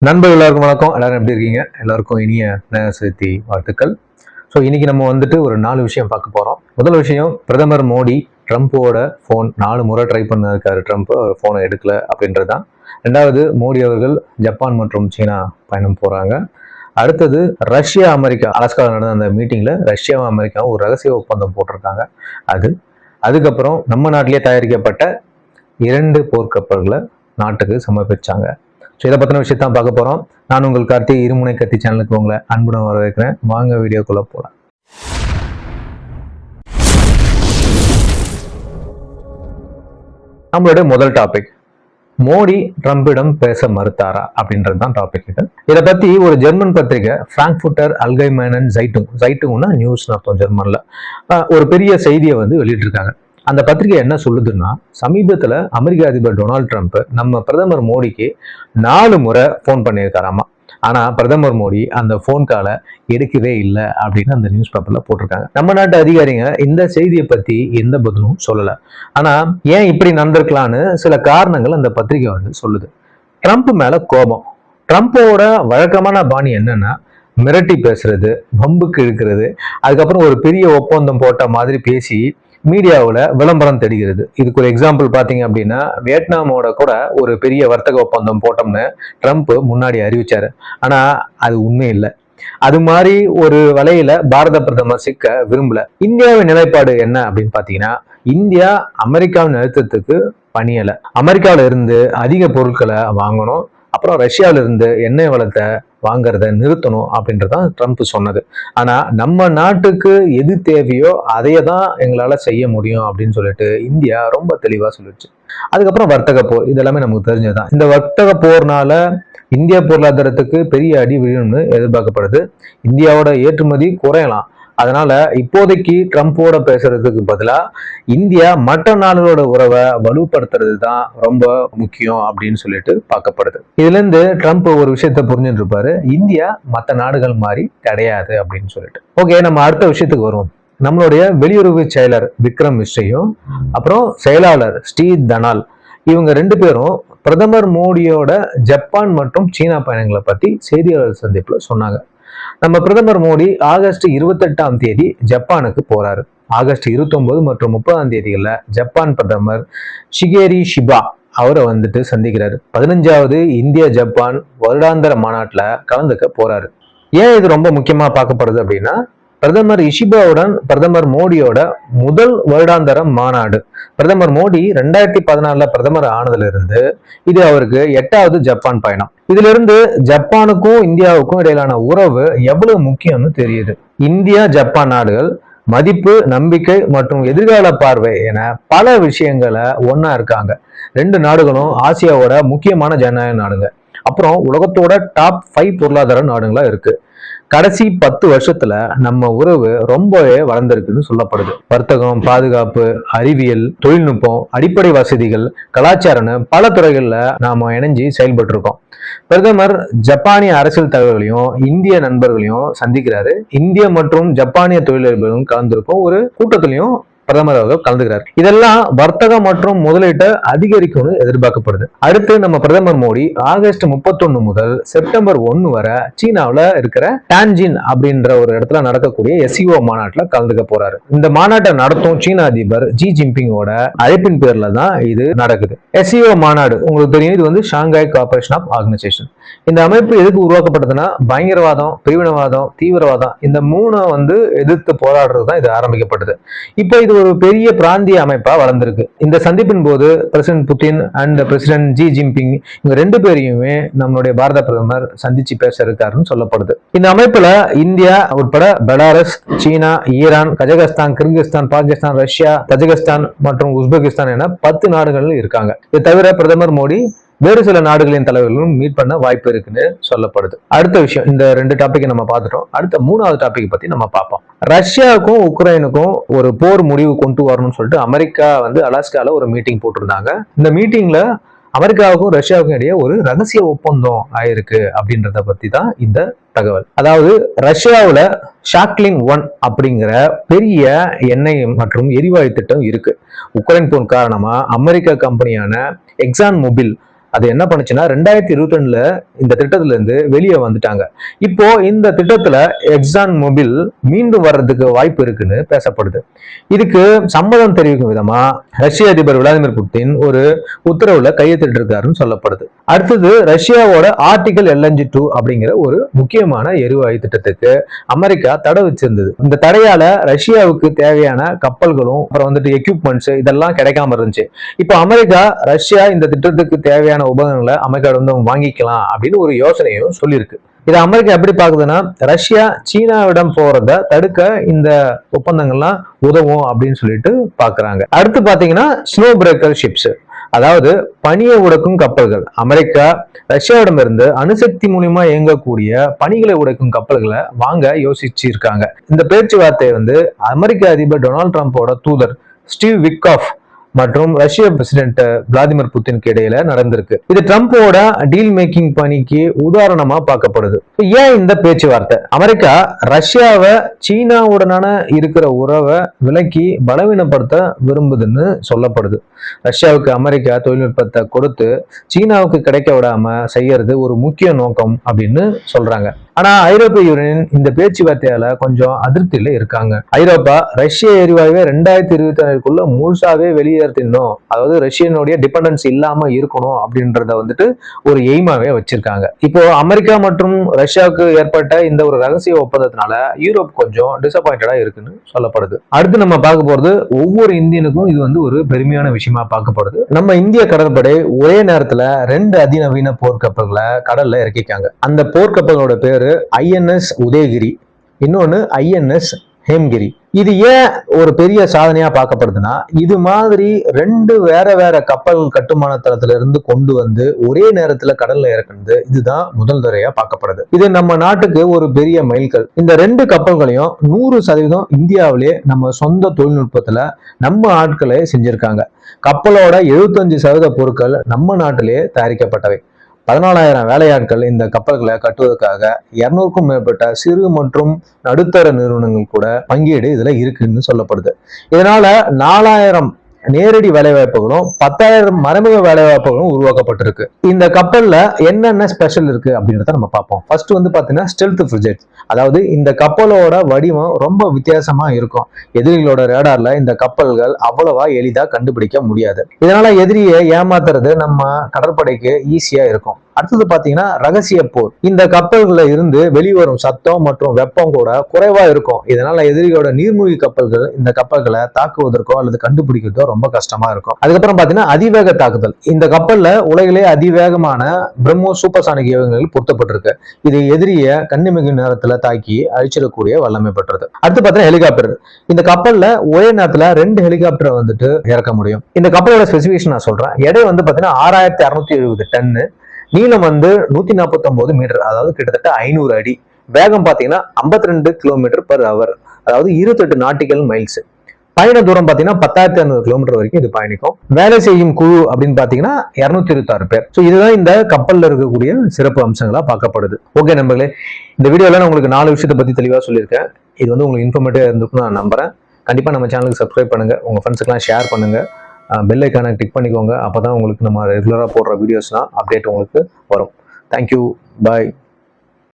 நண்பர்கள் எல்லாருக்கும் வணக்கம். எல்லாரும் எப்படி இருக்கீங்க? எல்லாருக்கும் இனிய சதுர்த்தி வாழ்த்துக்கள். ஸோ இன்னைக்கு நம்ம வந்துட்டு ஒரு 4 விஷயம் பார்க்க போறோம். முதல் விஷயம், பிரதமர் மோடி ட்ரம்ப்போட ஃபோன் 4 முறை ட்ரை பண்ணிருக்காரு. ட்ரம்ப் ஃபோனை எடுக்கல அப்படின்றது தான். ரெண்டாவது, மோடி அவர்கள் ஜப்பான் மற்றும் சீனா பயணம் போறாங்க. அடுத்தது, ரஷ்யா அமெரிக்கா அலாஸ்காவில் நடந்த அந்த மீட்டிங்ல ரஷ்யாவும் அமெரிக்காவும் ஒரு ரகசிய ஒப்பந்தம் போட்டிருக்காங்க. அதுக்கப்புறம் நம்ம நாட்டிலேயே தயாரிக்கப்பட்ட 2 போர்க்கப்பல்களை நாட்டுக்கு சமர்ப்பிச்சாங்க. ஸோ இதை பற்றின விஷயத்தான் பார்க்க போகிறோம். நான் உங்கள் கார்த்தி, இருமுனை கத்தி சேனலுக்கு உங்களை அன்புடன் வரவேற்கிறேன். வாங்க வீடியோக்குள்ள போகலாம். நம்மளுடைய முதல் டாபிக், மோடி ட்ரம்பிடம் பேச மறுத்தாரா அப்படின்றது தான் டாபிக். இதை பத்தி ஒரு ஜெர்மன் பத்திரிகை பிராங்க்ஃபுர்ட்டர் அல்கைமேனன் ஜைட்டுங்னா நியூஸ் அர்த்தம் ஜெர்மன்ல, ஒரு பெரிய செய்தியை வெளியிட்டிருக்காங்க. அந்த பத்திரிகை என்ன சொல்லுதுன்னா, சமீபத்துல அமெரிக்க அதிபர் டொனால்ட் ட்ரம்ப் நம்ம பிரதமர் மோடிக்கு 4 முறை போன் பண்ணியிருக்காராமா. ஆனா பிரதமர் மோடி அந்த போன் காலை எடுக்கவே இல்லை அப்படின்னு அந்த நியூஸ் பேப்பர்ல போட்டிருக்காங்க. நம்ம நாட்டு அதிகாரிங்க இந்த செய்தியை பத்தி எந்த பதிலும் சொல்லல. ஆனா ஏன் இப்படி நடந்திருக்கலான்னு சில காரணங்கள் அந்த பத்திரிகை சொல்லுது. ட்ரம்ப் மேல கோபம். ட்ரம்ப்போட வழக்கமான பாணி என்னன்னா, மிரட்டி பேசுறது, பம்புக்கு இழுக்கிறது, அதுக்கப்புறம் ஒரு பெரிய ஒப்பந்தம் போட்ட மாதிரி பேசி மீடியாவில் விளம்பரம் தெரிகிறது. இதுக்கு ஒரு எக்ஸாம்பிள் பார்த்தீங்க அப்படின்னா, வியட்நாமோட கூட ஒரு பெரிய வர்த்தக ஒப்பந்தம் போட்டோம்னு ட்ரம்ப் முன்னாடி அறிவிச்சாரு. ஆனா அது உண்மை இல்லை. அது மாதிரி ஒரு வலையில பாரத பிரதமர் சிக்க விரும்பல. இந்தியாவின் நிலைப்பாடு என்ன அப்படின்னு பாத்தீங்கன்னா, இந்தியா அமெரிக்காவின் அழுத்தத்துக்கு பணியல. அமெரிக்காவில இருந்து அதிக பொருட்களை வாங்கணும், அப்புறம் ரஷ்யாவில இருந்து எண்ணெய் வளத்தை வாங்குறத நிறுத்தணும் அப்படின்றதான் ட்ரம்ப் சொன்னது. ஆனா நம்ம நாட்டுக்கு எது தேவையோ அதையே தான் எங்களால செய்ய முடியும் அப்படின்னு சொல்லிட்டு இந்தியா ரொம்ப தெளிவா சொல்லிடுச்சு. அதுக்கப்புறம் வர்த்தக போர், இதெல்லாமே நமக்கு தெரிஞ்சதுதான். இந்த வர்த்தக போர்னால இந்திய பொருளாதாரத்துக்கு பெரிய அடி விழும்னு எதிர்பார்க்கப்படுது. இந்தியாவோட ஏற்றுமதி குறையலாம். அதனால இப்போதைக்கு ட்ரம்போட பேசுறதுக்கு பதிலா இந்தியா மற்ற நாடுகளோட உறவை வலுப்படுத்துறது தான் ரொம்ப முக்கியம் அப்படின்னு சொல்லிட்டு பார்க்கப்படுது. இதுல இருந்து ட்ரம்ப் ஒரு விஷயத்த புரிஞ்சுட்டு இருப்பாரு, இந்தியா மற்ற நாடுகள் மாதிரி கிடையாது அப்படின்னு சொல்லிட்டு. ஓகே, நம்ம அடுத்த விஷயத்துக்கு வருவோம். நம்மளுடைய வெளியுறவு செயலர் விக்ரம் மிஸ்ரியும் அப்புறம் செயலாளர் ஸ்டீவ் தனால், இவங்க 2 பேரும் பிரதமர் மோடியோட ஜப்பான் மற்றும் சீனா பயணங்களை பத்தி செய்தியாளர் சந்திப்புல சொன்னாங்க. நம்ம பிரதமர் மோடி ஆகஸ்ட் 28ஆம் தேதி ஜப்பானுக்கு போறாரு. ஆகஸ்ட் 29 மற்றும் 30ஆம் தேதிகளில் ஜப்பான் பிரதமர் ஷிகேரி ஷிபா அவரை சந்திக்கிறாரு. 15வது இந்திய ஜப்பான் வருடாந்திர மாநாட்டுல கலந்துக்க போறாரு. ஏன் இது ரொம்ப முக்கியமா பார்க்கப்படுது அப்படின்னா, பிரதமர் இஷிபாவுடன் பிரதமர் மோடியோட முதல் வருடாந்திர மாநாடு. பிரதமர் மோடி 2014 பிரதமர் ஆனதுல இருந்து இது அவருக்கு 8வது ஜப்பான் பயணம். இதுல இருந்து ஜப்பானுக்கும் இந்தியாவுக்கும் இடையிலான உறவு எவ்வளவு முக்கியம்னு தெரியுது. இந்தியா ஜப்பான் நாடுகள் மதிப்பு, நம்பிக்கை மற்றும் எதிர்கால பார்வை என பல விஷயங்களை ஒன்னா இருக்காங்க. 2 நாடுகளும் ஆசியாவோட முக்கியமான ஜனநாயக நாடுங்க. அப்புறம் உலகத்தோட டாப் 5 பொருளாதார நாடுகளா இருக்கு. கடைசி 10 வருஷத்துல நம்ம உறவு ரொம்பவே வளர்ந்திருக்குன்னு சொல்லப்படுது. வர்த்தகம், பாதுகாப்பு, அறிவியல், தொழில்நுட்பம், அடிப்படை வசதிகள், கலாச்சாரம்னு பல துறைகள்ல நாம இணைஞ்சு செயல்பட்டு இருக்கோம். பிரதமர் ஜப்பானிய அரசியல் தலைவர்களையும் இந்திய நண்பர்களையும் சந்திக்கிறாரு. இந்திய மற்றும் ஜப்பானிய தொழிலதிபர்களும் கலந்திருக்கும் ஒரு கூட்டத்திலையும் பிரதமர் அவர்கள் கலந்துகிறார். இதெல்லாம் வர்த்தகம் மற்றும் முதலீட்டை அதிகரிக்கும்னு எதிர்பார்க்கப்படுது. அடுத்து நம்ம பிரதமர் மோடி ஆகஸ்ட் 31 முதல் செப்டம்பர் 1 வரை சீனாவில் இருக்கிற டான்ஜின் அப்படின்ற ஒரு இடத்துல நடக்கக்கூடிய எஸ்சிஓ மாநாட்டில் கலந்துக்க போறாரு. இந்த மாநாட்டை நடத்தும் சீன அதிபர் ஜி ஜின்பிங்கோட அழைப்பின் பேர்ல தான் இது நடக்குது. எஸ்சிஓ மாநாடு உங்களுக்கு தெரியும், இது ஷாங்காய் கோஆபரேஷன் ஆஃப் ஆர்கனைசேஷன். இந்த அமைப்பு எதுக்கு உருவாக்கப்பட்டதுன்னா, பயங்கரவாதம், பிரிவினவாதம், தீவிரவாதம் இந்த 3 எதிர்த்து போராடுறது தான் இது ஆரம்பிக்கப்பட்டது. இப்போ இது ஒரு பெரிய பிராந்திய அமைப்பா வளர்ந்திருக்கு. இந்த சந்திப்பின் போது president Putin and president Xi Jinping இவங்க 2 பேரையுமே நம்மளுடைய பாரத பிரதமர் சந்திச்சு பேச இருக்காருன்னு சொல்லப்படுது. இந்த அமைப்புல இந்தியா உட்பட Belarus, China, Iran, Kazakhstan, Kyrgyzstan, Pakistan, Russia, Tajikistan மற்றும் உஸ்பெகிஸ்தான் என 10 நாடுகள் இருக்காங்க. இது தவிர பிரதமர் மோடி வேறு சில நாடுகளின் தலைவர்களும் மீட் பண்ண வாய்ப்பு இருக்குன்னு சொல்லப்படுது. அடுத்த விஷயம், இந்த 2 டாபிக் நம்ம பார்த்துட்டோம். அடுத்த 3வது டாபிக் பத்தி நம்ம பார்ப்போம். ரஷ்யாவுக்கும் உக்ரைனுக்கும் ஒரு போர் முடிவு கொண்டு வரணும்னு சொல்லிட்டு அமெரிக்கா அலாஸ்கால ஒரு மீட்டிங் போட்டிருந்தாங்க. இந்த மீட்டிங்ல அமெரிக்காவுக்கும் ரஷ்யாவுக்கும் இடையே ஒரு ரகசிய ஒப்பந்தம் ஆயிருக்கு அப்படின்றத பத்தி தான் இந்த தகவல். அதாவது ரஷ்யாவுல ஷாக்லின் 1 அப்படிங்கிற பெரிய எண்ணெய் மற்றும் எரிவாயு திட்டம் இருக்கு. உக்ரைன் போர் காரணமா அமெரிக்க கம்பெனியான எக்ஸான் மொபில் அது என்ன பண்ணுச்சுன்னா 2022ல இந்த திட்டத்துல இருந்து வெளியே வந்துட்டாங்க. இப்போ இந்த திட்டத்துல எக்ஸான் மொபில் மீண்டும் வர்றதுக்கு வாய்ப்பு இருக்குன்னு பேசப்படுது. இதுக்கு சம்மதம் தெரிவிக்கும் விதமா ரஷ்ய அதிபர் விளாடிமிர் புட்டின் ஒரு உத்தரவுல கையெழுத்திட்டு இருக்காருன்னு சொல்லப்படுது. அடுத்தது ரஷ்யாவோட ஆர்டிகல் LNG-2 அப்படிங்கிற ஒரு முக்கியமான எரிவாயு திட்டத்துக்கு அமெரிக்கா தடை வச்சிருந்தது. இந்த தடையால ரஷ்யாவுக்கு தேவையான கப்பல்களும் அப்புறம் வந்துட்டு எக்யூப்மெண்ட்ஸ் இதெல்லாம் கிடைக்காம இருந்துச்சு. இப்போ அமெரிக்கா ரஷ்யா இந்த திட்டத்துக்கு தேவையான உபகரணங்களை அமெரிக்கா வந்து வாங்கிக்கலாம் அப்படின்னு ஒரு யோசனையும் சொல்லியிருக்கு. இதை அமெரிக்கா எப்படி பாக்குதுன்னா, ரஷ்யா சீனாவிடம் போறத தடுக்க இந்த ஒப்பந்தங்கள்லாம் உதவும் அப்படின்னு சொல்லிட்டு பாக்குறாங்க. அடுத்து பாத்தீங்கன்னா ஸ்னோ பிரேக்கர் ஷிப்ஸ், அதாவது பனியை உடைக்கும் கப்பல்கள். அமெரிக்கா ரஷ்யாவிடமிருந்து அணுசக்தி மூலியமா இயங்கக்கூடிய பனிகளை உடைக்கும் கப்பல்களை வாங்க யோசிச்சு இருக்காங்க. இந்த பேச்சுவார்த்தை வந்து அமெரிக்க அதிபர் டொனால்டு டிரம்போட தூதர் ஸ்டீவ் விட்காஃப் மற்றும் ரஷ்ய பிரசிடென்ட் விளாடிமிர் புட்டினுக்கு இடையில நடந்திருக்கு. இது ட்ரம்போட டீல் மேக்கிங் பணிக்கு உதாரணமா பார்க்கப்படுது. ஏன் இந்த பேச்சுவார்த்தை? அமெரிக்கா ரஷ்யாவை சீனாவுடனான இருக்கிற உறவை விலக்கி பலவீனப்படுத்த விரும்புதுன்னு சொல்லப்படுது. ரஷ்யாவுக்கு அமெரிக்கா தொழில்நுட்பத்தை கொடுத்து சீனாவுக்கு கிடைக்க விடாம செய்யறது ஒரு முக்கிய நோக்கம் அப்படின்னு சொல்றாங்க. ஆனா ஐரோப்பிய யூனியன் இந்த பேச்சுவார்த்தையால கொஞ்சம் அதிருப்தியில இருக்காங்க. ஐரோப்பா ரஷ்ய எரிவாயுவை 2024க்குள்ள முழுசாவே வெளியேற்றணும், அதாவது ரஷ்யனுடைய டிபெண்டன்ஸ் இல்லாம இருக்கணும் அப்படின்றத வந்துட்டு ஒரு எய்மாவே வச்சிருக்காங்க. இப்போ அமெரிக்கா மற்றும் ரஷ்யாவுக்கு ஏற்பட்ட இந்த ஒரு ரகசிய ஒப்பந்தத்தினால யூரோப் கொஞ்சம் டிசப்பாயிண்டடா இருக்குன்னு சொல்லப்படுது. அடுத்து நம்ம பார்க்க போறது ஒவ்வொரு இந்தியனுக்கும் இது வந்து ஒரு பெருமையான விஷயமா பார்க்கப்படுது. நம்ம இந்திய கடற்படை ஒரே நேரத்துல 2 அதிநவீன போர்க்கப்பல்களை கடல்ல இறக்கிக்காங்க. அந்த போர்க்கப்பலோட பேரு INS உதயகிரி, இன்னொன்னு INS ஹேம்கிரி. இது ஏன் ஒரு பெரிய சாதனையா பார்க்கப்படுதுன்னா, இது மாதிரி 2 வேற கப்பல் கட்டுமான தளத்துல இருந்து கொண்டு வந்து ஒரே நேரத்துல கடல்ல இறக்குறது இதுதான் முதல் தடவையா பார்க்கப்படுது. இது நம்ம நாட்டுக்கு ஒரு பெரிய மைல்கல். இந்த 2 கப்பல்களையும் 100% இந்தியாவிலே நம்ம சொந்த தொழில்நுட்பத்துல நம்ம ஆட்களே செஞ்சிருக்காங்க. கப்பலோட 75% பொருட்கள் நம்ம நாட்டிலே தயாரிக்கப்பட்டவை. 14,000 வேலையாட்கள் இந்த கப்பல்களை கட்டுவதற்காக 200க்கும் மேற்பட்ட சிறு மற்றும் நடுத்தர நிறுவனங்கள் கூட பங்கீடு இதுல இருக்குன்னு சொல்லப்படுது. இதனால 4,000 நேரடி வேலைவாய்ப்புகளும் 10,000 மறைமுக வேலைவாய்ப்புகளும் உருவாக்கப்பட்டிருக்கு. இந்த கப்பல்ல என்னென்ன ஸ்பெஷல் இருக்கு அப்படின்றத நம்ம பார்ப்போம். ஃபர்ஸ்ட் வந்து பாத்தீங்கன்னா ஸ்டெல்த் ஃப்ரிகேட், அதாவது இந்த கப்பலோட வடிவம் ரொம்ப வித்தியாசமா இருக்கும். எதிரிகளோட ரேடார்ல இந்த கப்பல்கள் அவ்வளவா எளிதா கண்டுபிடிக்க முடியாது. இதனால எதிரியை ஏமாத்துறது நம்ம கடற்படைக்கு ஈஸியா இருக்கும். அடுத்தது பாத்தீங்கன்னா ரகசிய போர். இந்த கப்பல்கள்ல இருந்து வெளிவரும் சத்தம் மற்றும் வெப்பம் கூட குறைவா இருக்கும். இதனால எதிரியோட நீர்மூழ்கி கப்பல்கள் இந்த கப்பல்களை தாக்குவதற்கோ அல்லது கண்டுபிடிக்கிறதோ ரொம்ப கஷ்டமா இருக்கும். அதுக்கப்புறம் பாத்தீங்கன்னா அதிவேக தாக்குதல். இந்த கப்பல்ல உலகிலே அதிவேகமான பிரம்மோஸ் சூப்பர்சானிக் ஏவுகணைகள் பொருத்தப்பட்டிருக்கு. இது எதிரிய கண்ணிமிகும் நேரத்துல தாக்கி அழிச்சிடக்கூடிய வல்லமை பெற்றது. அடுத்து பாத்தீங்கன்னா ஹெலிகாப்டர். இந்த கப்பல்ல ஒரே நேரத்துல 2 ஹெலிகாப்டரை வந்துட்டு இறக்க முடியும். இந்த கப்பலோட ஸ்பெசிபிகேஷன் நான் சொல்றேன். எடை வந்து பாத்தீங்கன்னா 6,670 டன்னு, நீளம் வந்து 149 மீட்டர், அதாவது கிட்டத்தட்ட 500 அடி. வேகம் பாத்தீங்கன்னா 52 km/h, அதாவது 28 நாட்டிக்கல் மைல்ஸ். பயண தூரம் பாத்தீங்கன்னா 10,500 கிலோமீட்டர் வரைக்கும் இது பயணிக்கும். வேலை செய்யும் குழு அப்படின்னு பாத்தீங்கன்னா 226 பேர். ஸோ இதுதான் இந்த கப்பல்ல இருக்கக்கூடிய சிறப்பு அம்சங்களா பார்க்கப்படுது. ஓகே நண்பர்களே, இந்த வீடியோல நான் உங்களுக்கு 4 விஷயத்தை பத்தி தெளிவா சொல்லியிருக்கேன். இது வந்து உங்களுக்கு இன்ஃபர்மேட்டிவா இருந்திருக்குன்னு நான் நம்புறேன். கண்டிப்பா நம்ம சேனலுக்கு சப்ஸ்கிரைப் பண்ணுங்க, உங்க ஃப்ரெண்ட்ஸுக்கெல்லாம் ஷேர் பண்ணுங்க, பெல் ஐக்கானை கிளிக் பண்ணிக்கோங்க. அப்பதான் உங்களுக்கு நம்ம ரெகுலரா போடுற வீடியோஸ்லாம் அப்டேட் உங்களுக்கு வரும். தேங்க்யூ, பாய்.